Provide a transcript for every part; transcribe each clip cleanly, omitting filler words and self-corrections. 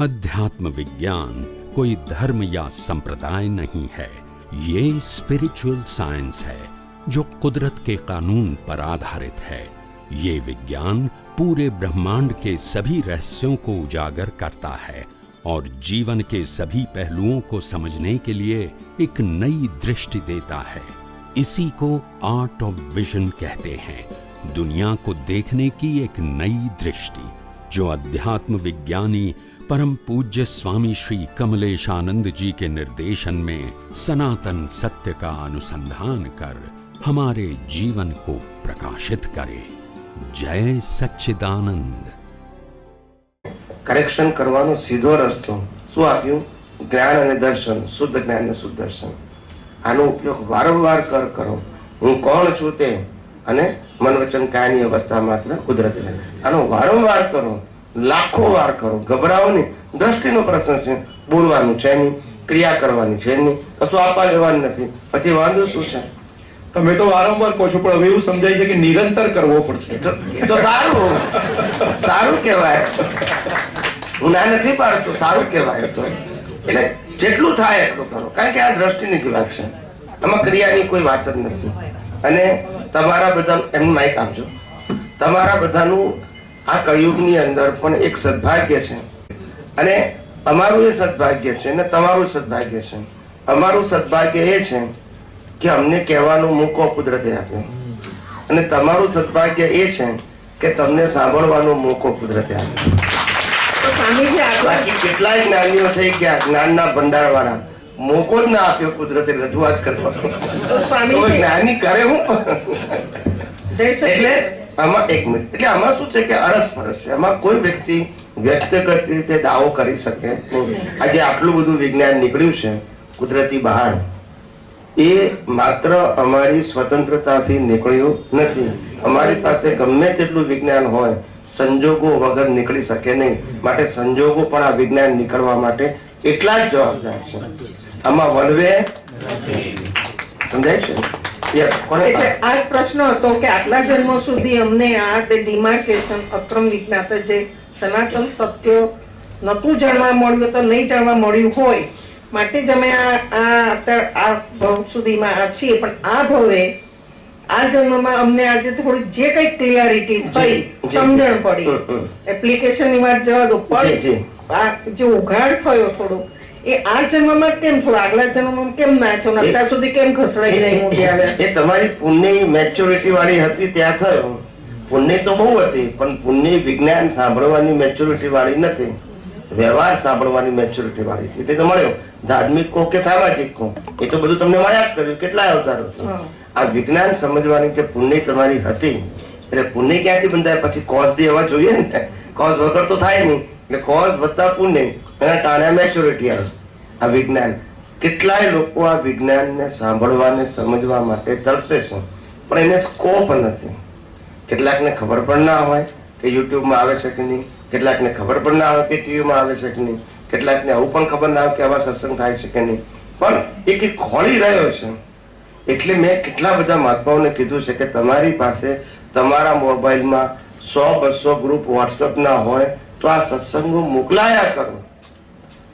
अध्यात्म विज्ञान कोई धर्म या संप्रदाय नहीं है, ये स्पिरिचुअल साइंस है जो कुदरत के कानून पर आधारित है। ये विज्ञान पूरे ब्रह्मांड के सभी रहस्यों को उजागर करता है और जीवन के सभी पहलुओं को समझने के लिए एक नई दृष्टि देता है। इसी को आर्ट ऑफ विजन कहते हैं, दुनिया को देखने की एक नई दृष्टि, जो अध्यात्म विज्ञानी परम पूज्य स्वामी श्री कमलेशानंद जी के निर्देशन में सनातन सत्य का अनुसंधान कर हमारे जीवन को प्रकाशित करे। जय सच्चिदानंद। करेक्शन करवानो सीधो रस्तो શું આપ્યું? જ્ઞાન અને દર્શન, શુદ્ધ જ્ઞાન અને શુદ્ધ દર્શન. આનો ઉપયોગ વારંવાર કરો. હું કોણ છું તે અને મન વચન કાયની અવસ્થા માત્ર કુદરતી રહે. આનો વારંવાર કરો, લાખો વાર કરો. ગભરાવો નહીં. દ્રષ્ટિનો પ્રશ્ન છે, બોલવાનું છે નહીં, ક્રિયા કરવાની છે નહીં, કશું આપવા લેવાનું નથી, પછી વાંધો શું છે? તમે તો વારંવાર કહો છો, પણ હવે એવું સમજાય છે કે નિરંતર કરવો પડશે. એ તો સારું કહેવાય. હું ના નથી પાડતો, સારું કહેવાય. તો એટલે જેટલું થાય એટલું કરો, કારણ કે આ દ્રષ્ટિની જ વાત છે, આમાં ક્રિયાની કોઈ વાત જ નથી. અને તમારા બધા એમનું માઇક આપજો. તમારા બધાનું આ કળિયુગની અંદર પણ એક સદભાગ્ય છે, અને અમારું એ સદભાગ્ય છે ને તમારું સદભાગ્ય છે. અમારું સદભાગ્ય એ છે કે અમને કહેવાનો મોકો કુદરતે આપ્યો, અને તમારું સદભાગ્ય એ છે કે તમને સાંભળવાનો મોકો કુદરતે આપ્યો. બાકી કેટલાય જ્ઞાનીઓ થઈ ગયા, જ્ઞાનના ભંડાર વાળા, મોકો જ ના આપ્યો કુદરતે રજૂઆત કરવાનો. જ્ઞાની કરે હું એટલે આમાં એક મિનિટ, એટલે આમાં શું છે કે અરસપરસ છે. આમાં કોઈ વ્યક્તિ વ્યક્તિગત રીતે દાવો કરી શકે નહીં. આજે આટલું બધું વિજ્ઞાન નીકળ્યું છે કુદરતી બહાર, એ માત્ર અમારી સ્વતંત્રતાથી નીકળ્યું નથી. અમારી પાસે ગમે તેટલું વિજ્ઞાન હોય, સંજોગો વગર નીકળી શકે નહીં. માટે સંજોગો પણ આ વિજ્ઞાન નીકળવા માટે એટલા જ જવાબદાર છે. આમાં વનવે સમજાય છે? એટલે આ પ્રશ્ન હતો કે આટલા જન્મો સુધી અમને આ ડિમાર્કેશન અક્રમ વિજ્ઞાત જે સનાતન સત્ય નતું જાણવા મળ્યું તો નહીં જાણવા મળ્યું હોય, માટે જ અમે આ ભવ સુધીમાં છીએ. પણ આ ભવે આ જન્મમાં અમને આજે થોડી જે કઈ ક્લિયરિટી થઈ, સમજણ પડી, એપ્લિકેશન ની વાત જવા દો, પણ આ જે ઉઘાડ થયો થોડો, એ આ જન્મમાં કેમ થયો, આગલા જન્મમાં કેમ ના થયો, અત્યાર સુધી કેમ ઘસડાઈ નહીં મોટી આવ્યા? એ તમારી પુણ્ય મેચ્યોરિટી વાળી હતી ત્યાં થયો. પુણ્ય તો બહુ હતી, પણ પુણ્ય વિજ્ઞાન સાંભળવાની મેચ્યોરિટી વાળી નથી, વ્યવહાર સાંભળવાની મેચ્યોરિટી વાળી હતી. તે તો મળ્યો, ધાર્મિક કો કે સામાજિક કો, એ તો બધું તમને મળ્યા જ કર્યું. કેટલાય અવતારો. આ વિજ્ઞાન સમજવાની જે પુણ્ય તમારી હતી, એટલે પુણ્ય ક્યાંથી બંધાય? પછી કોઝ બી હોવા જોઈએ ને, કોઝ વગર તો થાય નહીં. એટલે કોઝ વત્તા પુણ્ય, એના કારણે મેચ્યોરિટી આવે. આ વિજ્ઞાન, કેટલાય લોકો આ વિજ્ઞાનને સાંભળવાને સમજવા માટે તરસે છે, પણ એને સ્કોપ નથી. કેટલાકને ખબર પણ ના હોય કે યુટ્યુબમાં આવે છે કે નહીં, કેટલાકને ખબર પણ ના હોય કે ટીવીમાં આવે છે કે નહીં, કેટલાકને આવું પણ ખબર ના હોય કે આવા સત્સંગ થાય છે કે નહીં, પણ એ ખોળી રહ્યો છે. એટલે મેં કેટલા બધા મહાત્માઓને કીધું છે કે તમારી પાસે તમારા મોબાઈલમાં 100-200 ગ્રુપ વોટ્સઅપ ના હોય તો આ સત્સંગો મોકલાયા કરો.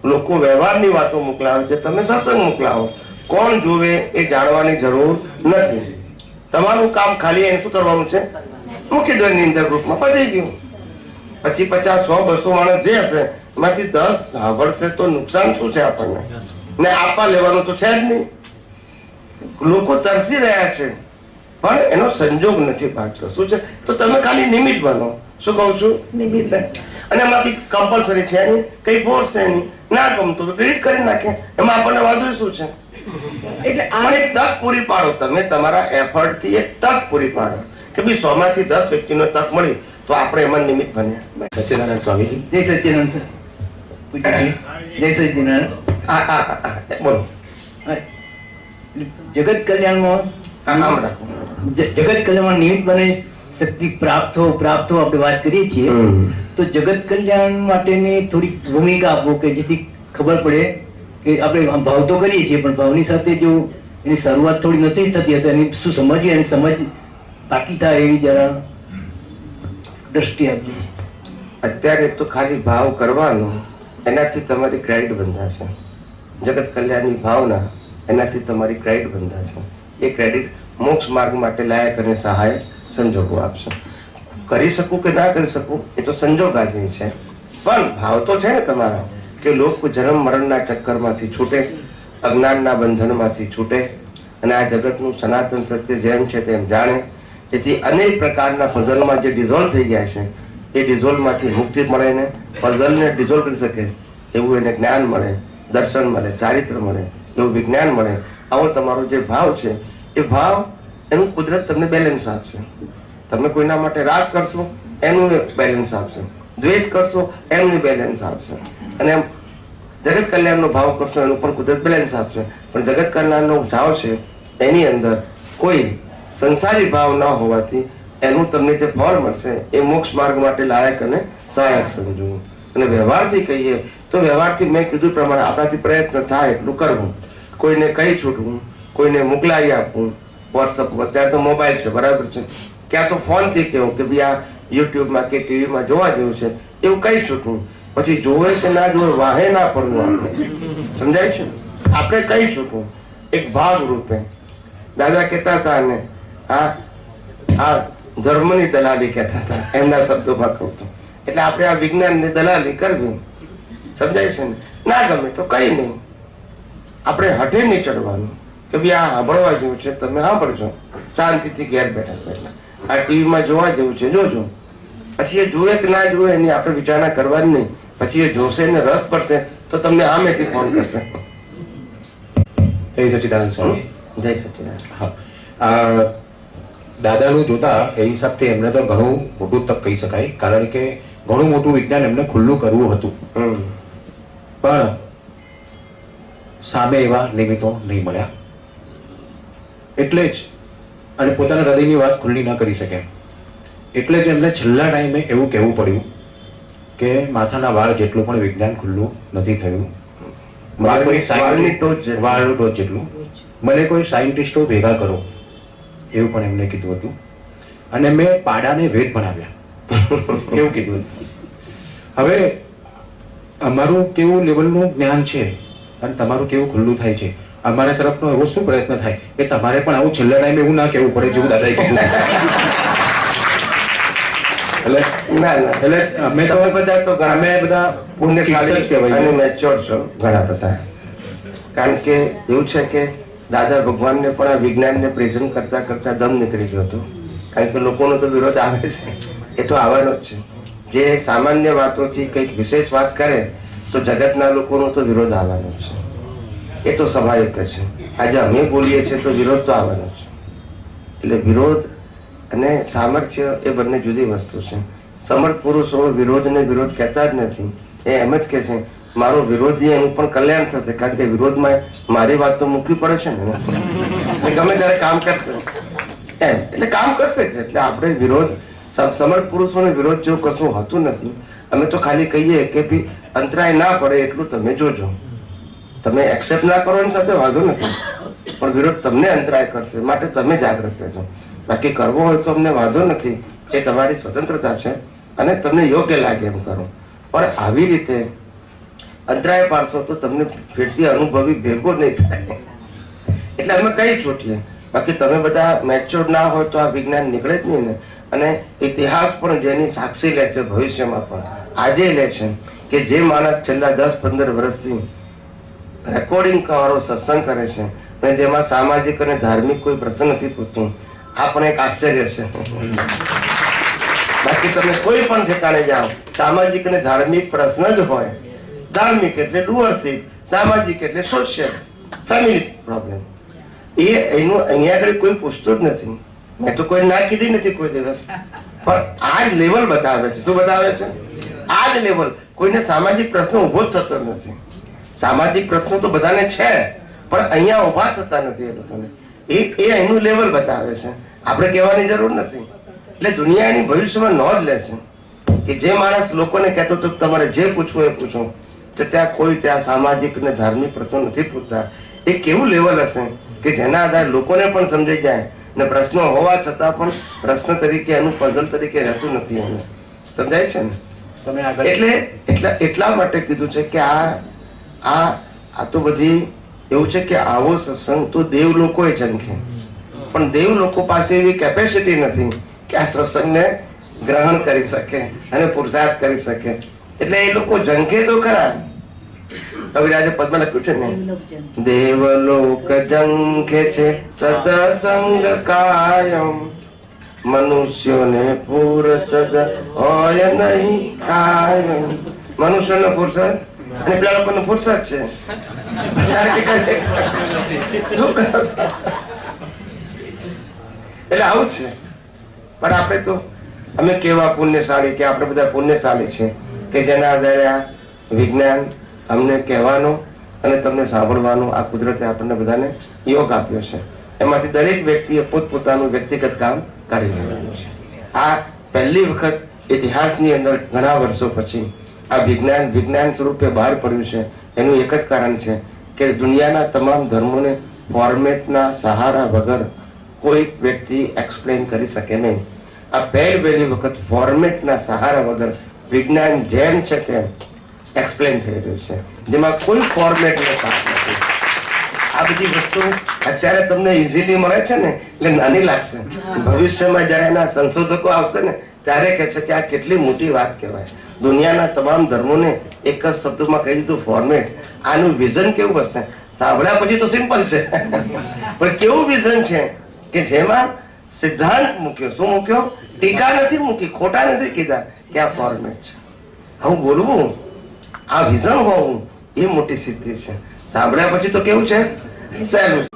લોકો વ્યવહારની વાતો મોકલાવે છે, તમે સત્સંગ મોકલાવો. કોણ જોવે એ જાણવાની જરૂર નથી. તમારું કામ ખાલી એને શું કરવાનું છે? મૂકી દો એની અંદર ગ્રુપમાં, પતી ગયું. પછી 50, 100, 200 માણસ જે હશે એમાંથી 10 સાંભળશે તો નુકસાન શું છે આપણને? ને આપવા લેવાનું તો છે જ નહીં. લોકો તરસી રહ્યા છે, પણ એનો સંજોગ નથી પાડતો. શું છે? તો તમે ખાલી નિમિત્ત બનો. શું કહું છું? નિમિત્ત. અને એમાંથી કમ્પલસરી છે નહીં, કઈ ફોર્સ છે નહીં, ના ગમતું તો ડિલીટ કરી નાખે. એમાં આપણને વાંધો શું છે? એટલે આને તક પૂરી પાડો. તમે તમારા એફર્ટ થી એક તક પૂરી પાડો કે ભાઈ 100 માંથી 10 વ્યક્તિનો તક મળી તો આપણે એમાં નિમિત્ત બન્યા. સચ્ચિદાનંદ સ્વામીજી. જય સચ્ચિદાનંદ સર. જય સચ્ચિદાનંદ. બોલો. જગત કલ્યાણમાં જગત કલ્યાણમાં નિમિત્ત બને શક્તિ પ્રાપ્ત હો આપણે વાત કરીએ છીએ, તો જગત કલ્યાણ માટેની થોડી ભૂમિકા આપો કે જેથી ખબર પડે કે આપણે ભાવ તો કરીએ છીએ, પણ ભાવની સાથે જો એની શરૂઆત થોડી નથી થતી તો એની શું સમજીએ, એની સમજ બાકી થાય એવી જરા દ્રષ્ટિ આપજો. અત્યારે તો ખાલી ભાવ કરવાનો, એનાથી તમારી ક્રેડિટ બંધાશે. જગત કલ્યાણની ભાવના એનાથી તમારી ક્રેડિટ બંધાશે. એ ક્રેડિટ મોક્ષ માર્ગ માટે લાયક અને સહાયક સંજોગો આપશે. કરી શકું કે ના કરી શકું એ તો સંજોગાધીન છે, પણ ભાવ તો છે ને તમારા કે લોકો જન્મ મરણના ચક્કરમાંથી છૂટે, અજ્ઞાનના બંધનમાંથી છૂટે અને આ જગતનું સનાતન સત્ય જેમ છે તેમ જાણે. જેથી અનેક પ્રકારના પઝલમાં જે ડિઝોલ્વ થઈ ગયા છે એ ડિઝોલ્વમાંથી મુક્તિ મળે ને પઝલને ડિઝોલ્વ કરી શકે એવું એને જ્ઞાન મળે, દર્શન મળે, ચારિત્ર મળે, એવું વિજ્ઞાન મળે. આવો તમારો જે ભાવ છે એ ભાવ એનું કુદરત તમને બેલેન્સ આપશે. તમે કોઈના માટે રાગ કરશો એનું બેલેન્સ આપશે, દ્વેષ કરશો એનું બેલેન્સ આપશે, અને એમ જગત કલ્યાણનો ભાવ કરશો એનું પણ કુદરત બેલેન્સ આપશે. પણ જગત કલ્યાણનો ભાવ છે એની અંદર કોઈ સંસારી ભાવ ન હોવાથી એનું તમને જે ફળ મળશે એ મોક્ષ માર્ગ માટે લાયક અને સહાયક સમજવું. અને વ્યવહારથી કહીએ તો વ્યવહારથી મેં કીધું પ્રમાણે આપણાથી પ્રયત્ન થાય એટલું કરવું. કોઈને કહી છૂટવું, કોઈને મોકલાવી આપવું, વોટ્સઅપ અત્યારે તો મોબાઈલ છે બરાબર છે, ક્યાં તો ફોનથી કહેવું કે ભાઈ આ યુટ્યુબમાં કે ટીવીમાં જોવા જેવું છે એવું કહી છૂટવું. પછી જોવે કે ના જોવે વાહે ના પડવું. આપણે સમજાય છે, આપણે કહી છૂટવું એક ભાગ રૂપે. દાદા કહેતા હતા અને આ ધર્મની દલાલી કહેતા હતા, એમના શબ્દોમાં કહું તો. એટલે આપણે આ વિજ્ઞાનની દલાલી કરવી. સમજાય છે ને? ના ગમે તો કઈ નહીં, આપણે હઠે નહીં ચડવાનું કે ભાઈ આ સાંભળવા જેવું છે તમે સાંભળજો, શાંતિથી ઘેર બેઠા બેઠા. આ ટીવીમાં જોવા જેવું છે જોજો. પછી એ જુએ કે ના જુએ એની આપણે વિચારણા કરવાની નહીં. પછી એ જોશે ને રસ પડશે તો તમને સામેથી ફોન કરશે. જય સચ્ચિદાનંદ સ્વામી. જય સચ્ચિદાનંદ. હા, દાદાનું જોતા એ હિસાબથી એમને તો ઘણું મોટું તપ કહી શકાય, કારણ કે ઘણું મોટું વિજ્ઞાન એમને ખુલ્લું કરવું હતું, પણ સામે એવા નિમિત્તો નહીં મળ્યા. એટલે જ અને પોતાના હૃદયની વાત ખુલ્લી ન કરી શકે, એટલે જ એમને છેલ્લા ટાઈમે એવું કહેવું પડ્યું કે માથાના વાળ જેટલું પણ વિજ્ઞાન ખુલ્લું નથી થયું. વાળની ટોચ જેટલું મને કોઈ સાયન્ટિસ્ટો ભેગા કરો એવું પણ એમને કીધું હતું. અને મેં પાડાને વેદ ભણાવ્યા એવું કીધું હતું. હવે અમારું કેવું લેવલનું જ્ઞાન છે અને તમારું કેવું ખુલ્લું થાય છે, અમારા તરફનો એવો શું પ્રયત્ન થાય કે તમારે પણ આવું છેલ્લા ટાઈમે એવું ના કહેવું પડે જેવું દાદાએ કીધું. એટલે અમે તો બધા પુણ્યશાળી જ કહેવાય અને મેચ્યોર છો ઘણા બધા. કારણ કે એવું છે કે દાદા ભગવાનને પણ આ વિજ્ઞાનને પ્રેઝન્ટ કરતા કરતા દમ નીકળી ગયો હતો. કારણ કે લોકોનો તો વિરોધ આવે છે, એ તો આવવાનો જ છે. જે સામાન્ય વાતોથી કંઈક વિશેષ વાત કરે તો જગતના લોકોનો તો વિરોધ આવવાનો છે, એ તો સ્વાભાવિક છે. આજે અમે બોલીએ છીએ તો વિરોધ તો આવવાનો છે. એટલે વિરોધ અને સામર્થ્ય એ બંને જુદી વસ્તુ છે. સમર્થ પુરુષો વિરોધને વિરોધ કહેતા જ નથી, એ એમ જ કહે છે મારો વિરોધી એનું પણ કલ્યાણ થશે. કારણ કે વિરોધમાં મારી વાત તો મૂકવી પડે છે ને, એટલે ગમે ત્યારે કામ કરશે એમ, એટલે કામ કરશે જ. એટલે આપણે વિરોધ, સમર્થ પુરુષોને વિરોધ જેવું કશું હોતું નથી. અમે તો ખાલી કહીએ કે ભાઈ અંતરાય ના પડે એટલું તમે જોજો. તમે એક્સેપ્ટ ના કરો એની સાથે વાંધો નથી, પણ વિરોધ તમને અંતરાય કરશે માટે તમે જાગૃત રહેજો. બાકી કરવો હોય તો અમને વાંધો નથી, એ તમારી સ્વતંત્રતા છે અને તમને યોગ્ય લાગે એમ કરો. પણ આવી રીતે અંતરાય પાડશો તો તમને ફેરથી અનુભવી ભેગો નહીં થાય. એટલે અમે કઈ છૂટીએ. બાકી તમે બધા મેચ્યોર ના હોય તો આ વિજ્ઞાન નીકળે જ નહીં ને. અને ઇતિહાસ પણ જેની સાક્ષી લે છે ભવિષ્યમાં પણ આજે લે છે કે જે માણસ છેલ્લા 10-15 વર્ષથી રેકોર્ડિંગ વાળો સત્સંગ કરે છે અને જેમાં સામાજિક અને ધાર્મિક કોઈ પ્રશ્ન નથી પૂછતું, આ પણ એક આશ્ચર્ય છે. બાકી તમે કોઈ પણ ઠેકાણે જાઓ, સામાજિક અને ધાર્મિક પ્રશ્ન જ હોય. ધાર્મિક એટલે ડુઅરશીપ, સામાજિક એટલે સોશિયલ ફેમિલી પ્રોબ્લેમ. એનું અહીંયા આગળ કોઈ પૂછતું જ નથી. મેં તો કોઈ ના કીધી નથી કોઈ દિવસ, પણ આ જ લેવલ બતાવે છે. શું બતાવે છે? આ જ લેવલ. કોઈને સામાજિક પ્રશ્નો ઉભો જ થતો નથી. સામાજિક પ્રશ્નો તો બધાને છે, પણ અહીંયા ઉભા થતા નથી એ લોકોને. એ એનું લેવલ બતાવે છે, આપણે કહેવાની જરૂર નથી. એટલે દુનિયા એની ભવિષ્યમાં નોંધ લેશે કે જે માણસ લોકોને કહેતો હતો તમારે જે પૂછવું એ પૂછો, તો ત્યાં કોઈ ત્યાં સામાજિક અને ધાર્મિક પ્રશ્નો નથી પૂછતા. એ કેવું લેવલ હશે કે જેના આધારે લોકોને પણ સમજાઈ જાય ને પ્રશ્નો હોવા છતાં પણ પ્રશ્ન તરીકે એનું પઝલ તરીકે રહેતું નથી. એને સમજાય છે ને? તમે આગળ એટલા માટે કીધું છે કે આ તો બધી એવું છે કે આવો સત્સંગ તો દેવ લોકોએ ઝંખે, પણ દેવ લોકો પાસે એવી કેપેસિટી નથી કે આ સત્સંગને ગ્રહણ કરી શકે અને પુરુષાર્થ કરી શકે, એટલે એ લોકો ઝંખે તો ખરા. કવિરાજે પદ્મ લખ્યું છે ને, દેવલોક ઝંખે છે સત્સંગ કાયમ, મનુષ્યોને પુરસદ હોય નહીં કાયમ. મનુષ્યનો પુરુષદ અને પેલા લોકોનો પુરુષદ છે. શું કરો? એટલે આવું છે. પણ આપણે તો અમે કેવા પુણ્યશાળી, કે આપણે બધા પુણ્યશાળી છે કે જેના આધારે આ વિજ્ઞાન અમને કહેવાનો અને તમને સાંભળવાનો આ કુદરતે આપણને બધાને યોગ આપ્યો છે. એમાંથી દરેક વ્યક્તિએ પોતપોતાનું વ્યક્તિગત કામ કરી લેવાનું છે. આ પહેલી વખત ઇતિહાસની અંદર ઘણા વર્ષો પછી આ વિજ્ઞાન સ્વરૂપે બહાર પડ્યું છે. એનું એક જ કારણ છે કે દુનિયાના તમામ ધર્મોને ફોર્મેટના સહારા વગર કોઈ વ્યક્તિ એક્સપ્લેન કરી શકે નહીં. આ પહેલી વખત ફોર્મેટના સહારા વગર વિજ્ઞાન જેમ છે તેમ એક્સપ્લેન થઈ રહ્યું છે, જેમાં કોઈ ફોર્મેટ નથી. આ બધી વસ્તુ અત્યારે તમને ઇઝીલી મળે છે ને એટલે નાની લાગશે. ભવિષ્યમાં જયારે એના સંશોધકો આવશે ને ત્યારે કહે છે કે આ કેટલી મોટી વાત કહેવાય. દુનિયાના તમામ ધર્મોને એક જ શબ્દમાં કહી દીધું ફોર્મેટ. આનું વિઝન કેવું હશે? સાંભળ્યા પછી તો સિમ્પલ છે, પણ કેવું વિઝન છે કે જેમાં સિદ્ધાંત મૂક્યો. શું મૂક્યો? ટીકા નથી મૂકી, ખોટા નથી કીધા કે આ ફોર્મેટ છે. આવું બોલવું, આ વિઝન હોવું એ મોટી સિદ્ધિ છે. સાંભળ્યા પછી તો કેવું છે? સહેલું.